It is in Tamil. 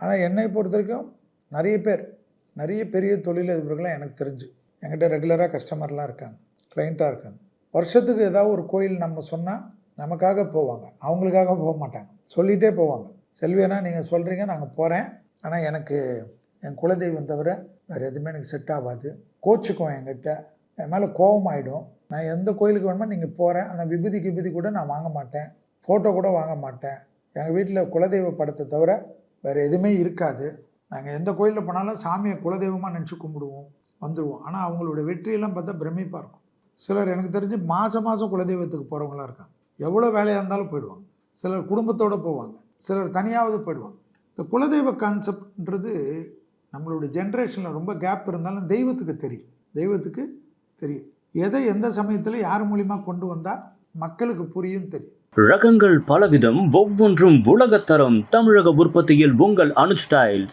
ஆனால் என்னை பொறுத்த வரைக்கும் நிறைய பெரிய தொழிலதிபர்கள்லாம் எனக்கு தெரிஞ்சு என்கிட்ட ரெகுலராக கஸ்டமர்லாம் இருக்காங்க, கிளைண்ட்டாக இருக்காங்க. வருஷத்துக்கு ஏதாவது ஒரு கோயில் நம்ம சொன்னால் நமக்காக போவாங்க, அவங்களுக்காக போக மாட்டாங்க, சொல்லிகிட்டே போவாங்க. செல்வியனா நீங்கள் சொல்கிறீங்க, நாங்கள் போகிறேன், ஆனால் எனக்கு என் குலதெய்வம் தவிர வேறு எதுவுமே எனக்கு செட் ஆகாது, கோச்சுக்குவோம், என்கிட்ட என் மேலே கோபம் ஆகிடும். நான் எந்த கோயிலுக்கு வேணுமோ நீங்கள் போகிறேன், அந்த விபூதி கூட நான் வாங்க மாட்டேன், ஃபோட்டோ கூட வாங்க மாட்டேன், எங்கள் வீட்டில் குலதெய்வ படத்தை தவிர வேறு எதுவுமே இருக்காது. நாங்கள் எந்த கோயிலில் போனாலும் சாமியை குலதெய்வமாக நினச்சி கும்பிடுவோம், வந்துடுவோம். ஆனால் அவங்களோட வெற்றியெல்லாம் பார்த்தா பிரமிப்பாக இருக்கும். சிலர் எனக்கு தெரிஞ்சு மாதம் குலதெய்வத்துக்கு போகிறவங்களாம் இருக்காங்க. எவ்வளோ வேலையாக இருந்தாலும் போயிடுவாங்க. சிலர் குடும்பத்தோடு போவாங்க, சிலர் தனியாவது போயிடுவாங்க. இந்த குலதெய்வ கான்செப்ட்ன்றது நம்மளுடைய ஜென்ரேஷனில் ரொம்ப கேப் இருந்தாலும் தெய்வத்துக்கு தெரியும். எதை எந்த சமயத்தில் யார் மூலிமா கொண்டு வந்தால் மக்களுக்கு புரியும் தெரியும். ரகங்கள் பலவிதம், ஒவ்வொன்றும் உலகத்தரம். தமிழக உற்பத்தியில் உங்கள் அனுஜ் டைல்ஸ்.